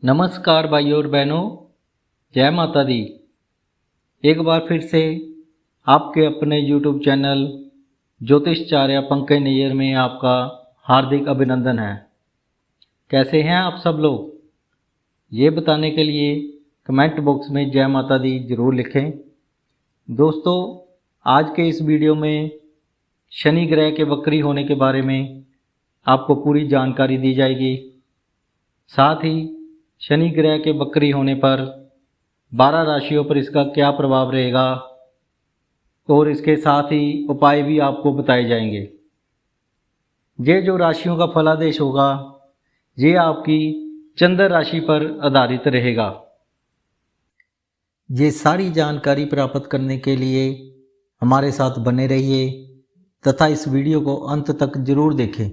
नमस्कार भाइयों और बहनों, जय माता दी। एक बार फिर से आपके अपने YouTube चैनल ज्योतिषचार्य पंकज नैयर में आपका हार्दिक अभिनंदन है। कैसे हैं आप सब लोग? ये बताने के लिए कमेंट बॉक्स में जय माता दी ज़रूर लिखें। दोस्तों, आज के इस वीडियो में शनि ग्रह के वक्री होने के बारे में आपको पूरी जानकारी दी जाएगी। साथ ही शनि ग्रह के वक्री होने पर 12 राशियों पर इसका क्या प्रभाव रहेगा और इसके साथ ही उपाय भी आपको बताए जाएंगे। ये जो राशियों का फलादेश होगा ये आपकी चंद्र राशि पर आधारित रहेगा। ये सारी जानकारी प्राप्त करने के लिए हमारे साथ बने रहिए तथा इस वीडियो को अंत तक जरूर देखें।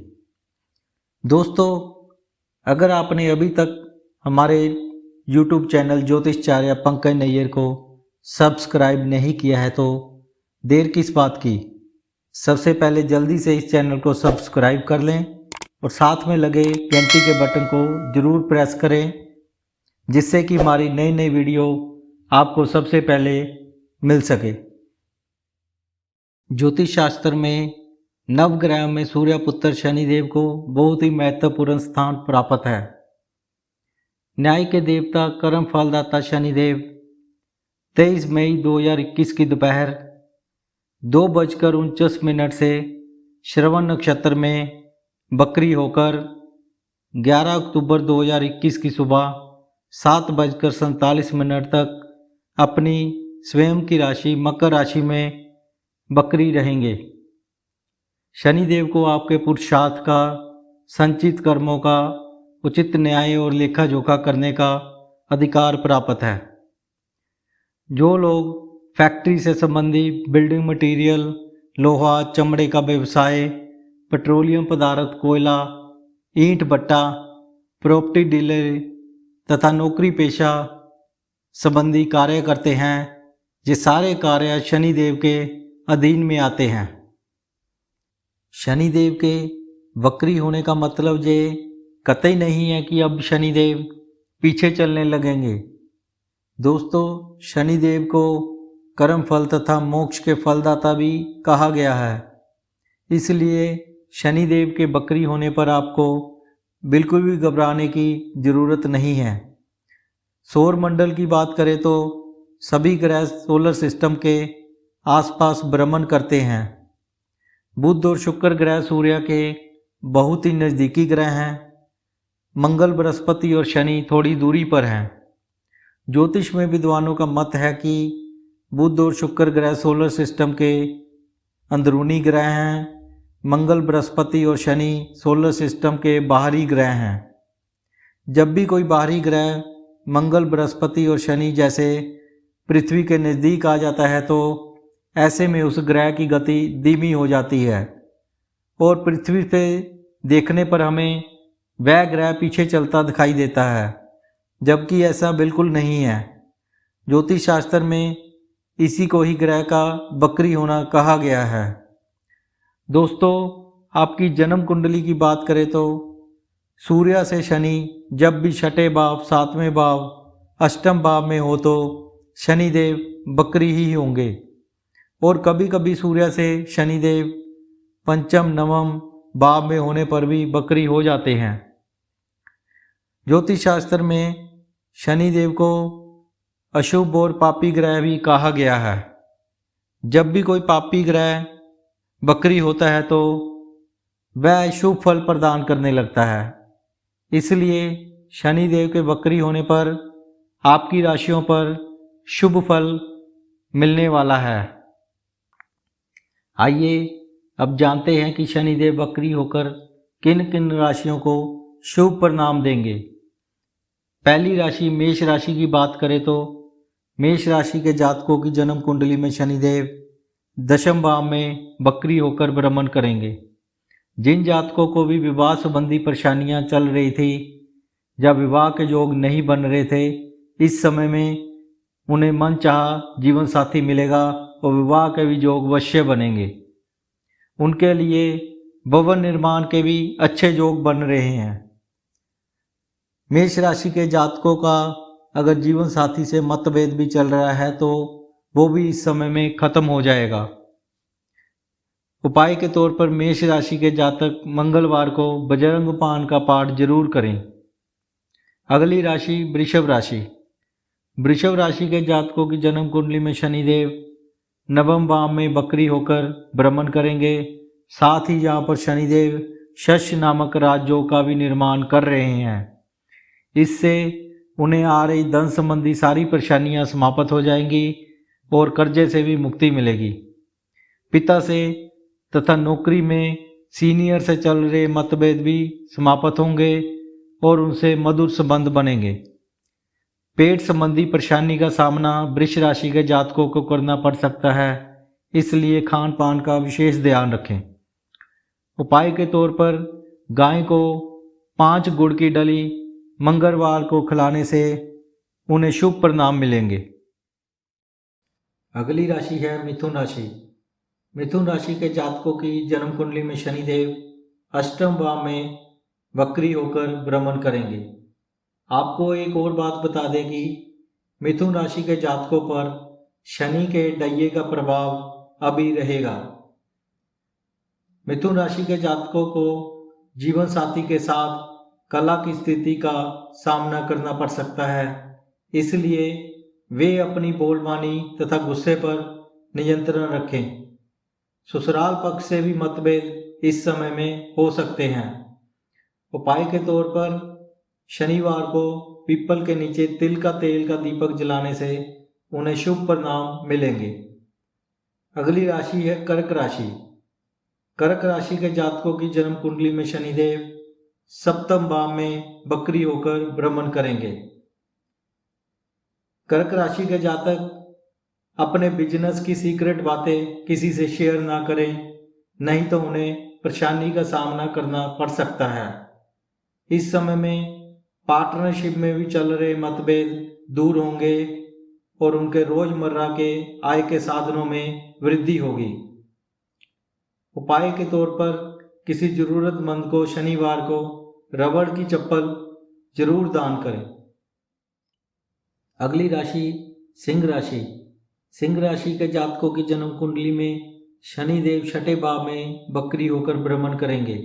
दोस्तों, अगर आपने अभी तक हमारे YouTube चैनल ज्योतिषचार्य पंकज नैयर को सब्सक्राइब नहीं किया है तो देर किस बात की। सबसे पहले जल्दी से इस चैनल को सब्सक्राइब कर लें और साथ में लगे घंटी के बटन को ज़रूर प्रेस करें, जिससे कि हमारी नई नई वीडियो आपको सबसे पहले मिल सके। ज्योतिष शास्त्र में नवग्रह में सूर्यपुत्र शनिदेव को बहुत ही महत्वपूर्ण स्थान प्राप्त है। न्याय के देवता कर्म फलदाता शनिदेव 23 मई 2021 की दोपहर 2:49 से श्रवण नक्षत्र में बकरी होकर 11 अक्टूबर 2021 की सुबह 7:47 तक अपनी स्वयं की राशि मकर राशि में बकरी रहेंगे। शनिदेव को आपके पुरुषार्थ का, संचित कर्मों का उचित न्याय और लेखा जोखा करने का अधिकार प्राप्त है। जो लोग फैक्ट्री से संबंधित बिल्डिंग मटेरियल, लोहा, चमड़े का व्यवसाय, पेट्रोलियम पदार्थ, कोयला, ईंट भट्टा, प्रॉपर्टी डीलर तथा नौकरी पेशा संबंधी कार्य करते हैं, ये सारे कार्य शनिदेव के अधीन में आते हैं। शनिदेव के वक्री होने का मतलब ये कतई नहीं है कि अब शनिदेव पीछे चलने लगेंगे। दोस्तों, शनिदेव को कर्म फल तथा मोक्ष के फलदाता भी कहा गया है। इसलिए शनिदेव के वक्री होने पर आपको बिल्कुल भी घबराने की ज़रूरत नहीं है। सौर मंडल की बात करें तो सभी ग्रह सोलर सिस्टम के आसपास भ्रमण करते हैं। बुध और शुक्र ग्रह सूर्य के बहुत ही नज़दीकी ग्रह हैं। मंगल, बृहस्पति और शनि थोड़ी दूरी पर हैं। ज्योतिष में विद्वानों का मत है कि बुध और शुक्र ग्रह सोलर सिस्टम के अंदरूनी ग्रह हैं। मंगल, बृहस्पति और शनि सोलर सिस्टम के बाहरी ग्रह हैं। जब भी कोई बाहरी ग्रह मंगल, बृहस्पति और शनि जैसे पृथ्वी के नज़दीक आ जाता है तो ऐसे में उस ग्रह की गति धीमी हो जाती है और पृथ्वी पे देखने पर हमें वह ग्रह पीछे चलता दिखाई देता है, जबकि ऐसा बिल्कुल नहीं है। ज्योतिष शास्त्र में इसी को ही ग्रह का वक्री होना कहा गया है। दोस्तों, आपकी जन्म कुंडली की बात करें तो सूर्य से शनि जब भी छठे भाव, सातवें भाव, अष्टम भाव में हो तो शनिदेव वक्री ही होंगे और कभी कभी सूर्य से शनिदेव पंचम, नवम भाव में होने पर भी वक्री हो जाते हैं। ज्योतिष शास्त्र में शनिदेव को अशुभ और पापी ग्रह भी कहा गया है। जब भी कोई पापी ग्रह वक्री होता है तो वह शुभ फल प्रदान करने लगता है। इसलिए शनिदेव के वक्री होने पर आपकी राशियों पर शुभ फल मिलने वाला है। आइए अब जानते हैं कि शनिदेव वक्री होकर किन किन राशियों को शुभ परिणाम देंगे। पहली राशि मेष राशि की बात करें तो मेष राशि के जातकों की जन्म कुंडली में शनिदेव दशम भाव में वक्री होकर भ्रमण करेंगे। जिन जातकों को भी विवाह संबंधी परेशानियां चल रही थी या विवाह के योग नहीं बन रहे थे, इस समय में उन्हें मनचाहा जीवन साथी मिलेगा और विवाह के भी योग अवश्य बनेंगे। उनके लिए भवन निर्माण के भी अच्छे योग बन रहे हैं। मेष राशि के जातकों का अगर जीवन साथी से मतभेद भी चल रहा है तो वो भी इस समय में खत्म हो जाएगा। उपाय के तौर पर मेष राशि के जातक मंगलवार को बजरंग पान का पाठ जरूर करें। अगली राशि वृषभ राशि। वृषभ राशि के जातकों की जन्म कुंडली में शनिदेव नवम भाव में वक्री होकर भ्रमण करेंगे। साथ ही यहाँ पर शनिदेव शस्य नामक राजयोग का भी निर्माण कर रहे हैं। इससे उन्हें आ रही धन संबंधी सारी परेशानियां समाप्त हो जाएंगी और कर्जे से भी मुक्ति मिलेगी। पिता से तथा नौकरी में सीनियर से चल रहे मतभेद भी समाप्त होंगे और उनसे मधुर संबंध बनेंगे। पेट संबंधी परेशानी का सामना वृष राशि के जातकों को करना पड़ सकता है, इसलिए खान पान का विशेष ध्यान रखें। उपाय के तौर पर गाय को 5 गुड़ की डली मंगलवार को खिलाने से उन्हें शुभ परिणाम मिलेंगे। अगली राशि है मिथुन राशि। मिथुन राशि के जातकों की जन्म कुंडली में शनिदेव अष्टम भाव में वक्री होकर भ्रमण करेंगे। आपको एक और बात बता दें कि मिथुन राशि के जातकों पर शनि के डैये का प्रभाव अभी रहेगा। मिथुन राशि के जातकों को जीवन साथी के साथ कला की स्थिति का सामना करना पड़ सकता है, इसलिए वे अपनी बोलबानी तथा गुस्से पर नियंत्रण रखें। ससुराल पक्ष से भी मतभेद इस समय में हो सकते हैं। उपाय के तौर पर शनिवार को पीपल के नीचे तिल का तेल का दीपक जलाने से उन्हें शुभ परिणाम मिलेंगे। अगली राशि है कर्क राशि। कर्क राशि के जातकों की जन्म कुंडली में शनिदेव सप्तम भाव में वक्री होकर भ्रमण करेंगे। कर्क राशि के जातक अपने बिजनेस की सीक्रेट बातें किसी से शेयर ना करें, नहीं तो उन्हें परेशानी का सामना करना पड़ सकता है। इस समय में पार्टनरशिप में भी चल रहे मतभेद दूर होंगे और उनके रोजमर्रा के आय के साधनों में वृद्धि होगी। उपाय के तौर पर किसी जरूरतमंद को शनिवार को रबड़ की चप्पल जरूर दान करें। अगली राशि सिंह राशि। सिंह राशि के जातकों की जन्म कुंडली में शनिदेव छठे भाव में वक्री होकर भ्रमण करेंगे।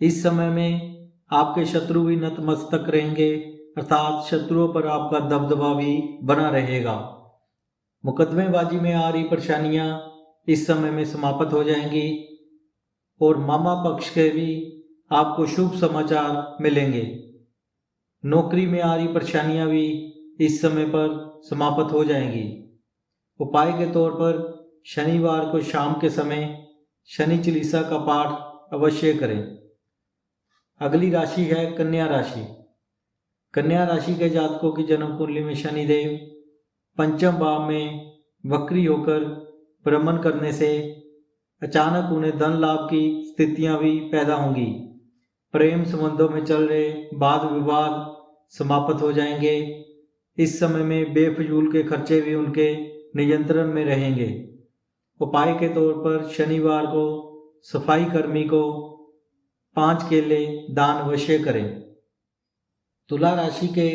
इस समय में आपके शत्रु भी नतमस्तक रहेंगे, अर्थात शत्रुओं पर आपका दबदबा भी बना रहेगा। मुकदमेबाजी में आ रही परेशानियां इस समय में समाप्त हो जाएंगी और मामा पक्ष के भी आपको शुभ समाचार मिलेंगे। नौकरी में आ रही परेशानियां भी इस समय पर समाप्त हो जाएंगी। उपाय के तौर पर शनिवार को शाम के समय शनि चालीसा का पाठ अवश्य करें। अगली राशि है कन्या राशि। कन्या राशि के जातकों की जन्म कुंडली में शनिदेव पंचम भाव में वक्री होकर भ्रमण करने से अचानक उन्हें धन लाभ की स्थितियां भी पैदा होंगी। प्रेम संबंधों में चल रहे वाद विवाद समाप्त हो जाएंगे। इस समय में बेफजूल के खर्चे भी उनके नियंत्रण में रहेंगे। उपाय के तौर पर शनिवार को सफाई कर्मी को 5 केले दान अवश्य करें। तुला राशि के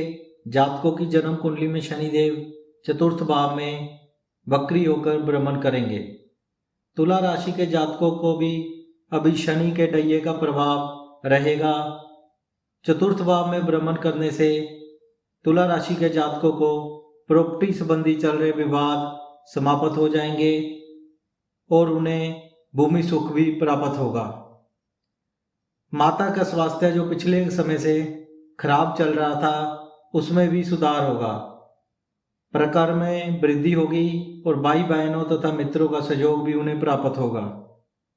जातकों की जन्म कुंडली में शनिदेव चतुर्थ भाव में वक्री होकर भ्रमण करेंगे। तुला राशि के जातकों को भी अभी शनि के डैये का प्रभाव रहेगा। चतुर्थ भाव में भ्रमण करने से तुला राशि के जातकों को प्रॉपर्टी संबंधी चल रहे विवाद समाप्त हो जाएंगे और उन्हें भूमि सुख भी प्राप्त होगा। माता का स्वास्थ्य जो पिछले समय से खराब चल रहा था उसमें भी सुधार होगा। प्रकार में वृद्धि होगी और भाई बहनों तथा मित्रों का सहयोग भी उन्हें प्राप्त होगा।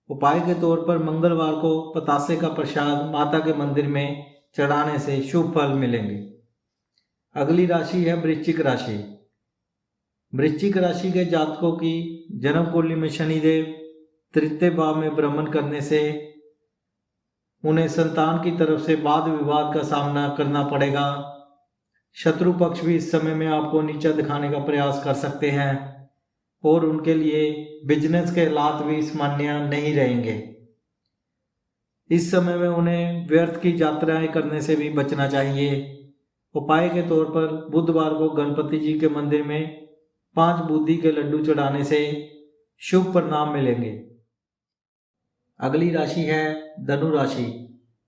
उपाय के तौर पर मंगलवार को पतासे का प्रसाद माता के मंदिर में चढ़ाने से शुभ फल मिलेंगे। अगली राशि है वृश्चिक राशि। वृश्चिक राशि के जातकों की जन्म कुंडली में शनिदेव तृतीय भाव में भ्रमण करने से उन्हें संतान की तरफ से वाद विवाद का सामना करना पड़ेगा। शत्रु पक्ष भी इस समय में आपको नीचा दिखाने का प्रयास कर सकते हैं और उनके लिए बिजनेस के हालात भी सामान्य नहीं रहेंगे। इस समय में उन्हें व्यर्थ की यात्राएं करने से भी बचना चाहिए। उपाय के तौर पर बुधवार को गणपति जी के मंदिर में 5 बूंदी के लड्डू चढ़ाने से शुभ परिणाम मिलेंगे। अगली राशि है धनु राशि।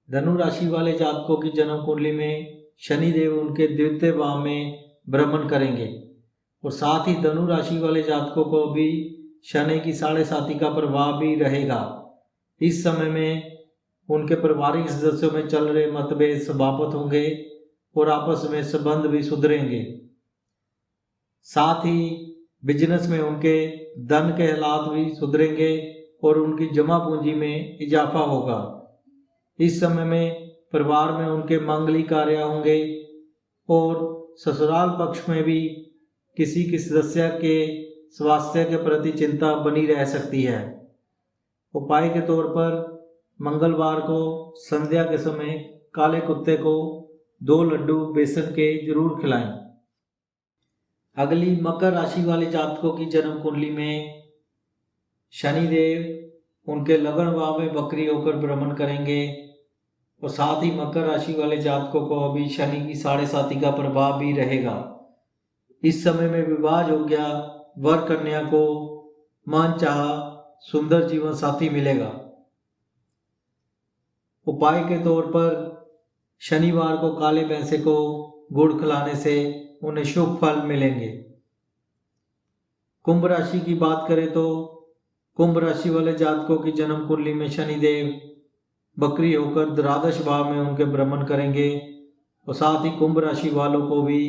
धनु राशि वाले जातकों की जन्म कुंडली में शनिदेव उनके द्वितीय भाव में भ्रमण करेंगे और साथ ही धनु राशि वाले जातकों को भी शनि की 7.5 का प्रभाव भी रहेगा। इस समय में उनके पारिवारिक सदस्यों में चल रहे मतभेद समाप्त होंगे और आपस में संबंध भी सुधरेंगे। साथ ही बिजनेस में उनके धन के हालात भी सुधरेंगे और उनकी जमा पूंजी में इजाफा होगा। इस समय में परिवार में उनके मांगलिक कार्य होंगे और ससुराल पक्ष में भी किसी की सदस्य के स्वास्थ्य के प्रति चिंता बनी रह सकती है। उपाय के तौर पर मंगलवार को संध्या के समय काले कुत्ते को 2 लड्डू बेसन के जरूर खिलाएं। अगली मकर राशि वाले जातकों की जन्म कुंडली में शनिदेव उनके लगन भाव में वक्री होकर भ्रमण करेंगे और साथ ही मकर राशि वाले जातकों को अभी शनि की 7.5 का प्रभाव भी रहेगा। इस समय में विवाह योग्य वर कन्या को मनचाहा सुंदर जीवन साथी मिलेगा। उपाय के तौर पर शनिवार को काले भैंसे को गुड़ खिलाने से उन्हें शुभ फल मिलेंगे। कुंभ राशि की बात करें तो कुंभ राशि वाले जातकों की जन्म कुंडली में शनिदेव बकरी होकर द्वादश भाव में उनके भ्रमण करेंगे और साथ ही कुंभ राशि वालों को भी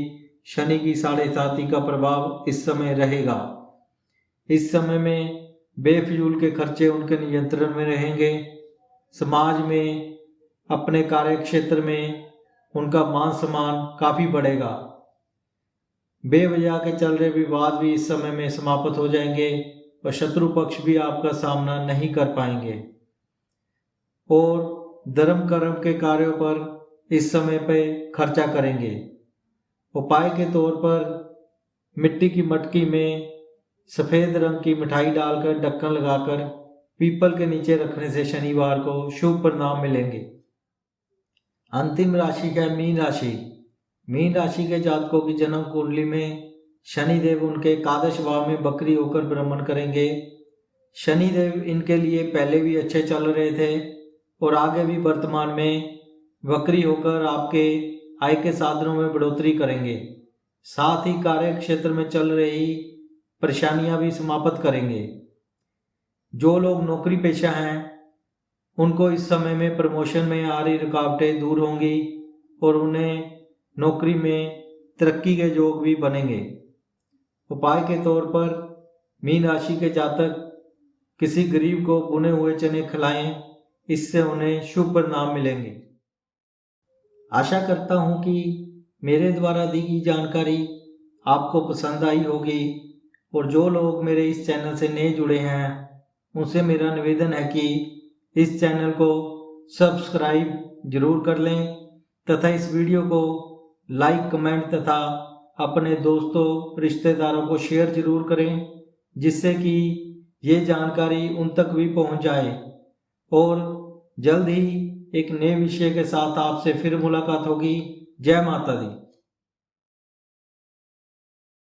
शनि की 7.5 का प्रभाव इस समय रहेगा। इस समय में बेफिजूल के खर्चे उनके नियंत्रण में रहेंगे। समाज में अपने कार्य क्षेत्र में उनका मान सम्मान काफी बढ़ेगा। बेवजह के चल रहे विवाद भी इस समय में समाप्त हो जाएंगे और शत्रु पक्ष भी आपका सामना नहीं कर पाएंगे और धर्म कर्म के कार्यों पर इस समय पे खर्चा करेंगे। उपाय के तौर पर मिट्टी की मटकी में सफेद रंग की मिठाई डालकर ढक्कन लगाकर पीपल के नीचे रखने से शनिवार को शुभ परिणाम मिलेंगे। अंतिम राशि है मीन राशि। मीन राशि के जातकों की जन्म कुंडली में शनिदेव उनके एकादश भाव में बकरी होकर भ्रमण करेंगे। शनिदेव इनके लिए पहले भी अच्छे चल रहे थे और आगे भी वर्तमान में बकरी होकर आपके आय के साधनों में बढ़ोतरी करेंगे। साथ ही कार्य क्षेत्र में चल रही परेशानियां भी समाप्त करेंगे। जो लोग नौकरी पेशा हैं उनको इस समय में प्रमोशन में आ रही रुकावटें दूर होंगी और उन्हें नौकरी में तरक्की के योग भी बनेंगे। उपाय के तौर पर मीन राशि के जातक किसी गरीब को भुने हुए चने खिलाएं, इससे उन्हें शुभ परिणाम मिलेंगे। आशा करता हूं कि मेरे द्वारा दी गई जानकारी आपको पसंद आई होगी और जो लोग मेरे इस चैनल से नए जुड़े हैं उनसे मेरा निवेदन है कि इस चैनल को सब्सक्राइब जरूर कर लें तथा इस वीडियो को लाइक कमेंट तथा अपने दोस्तों रिश्तेदारों को शेयर जरूर करें, जिससे कि ये जानकारी उन तक भी पहुंच जाए। और जल्द ही एक नए विषय के साथ आपसे फिर मुलाकात होगी। जय माता दी।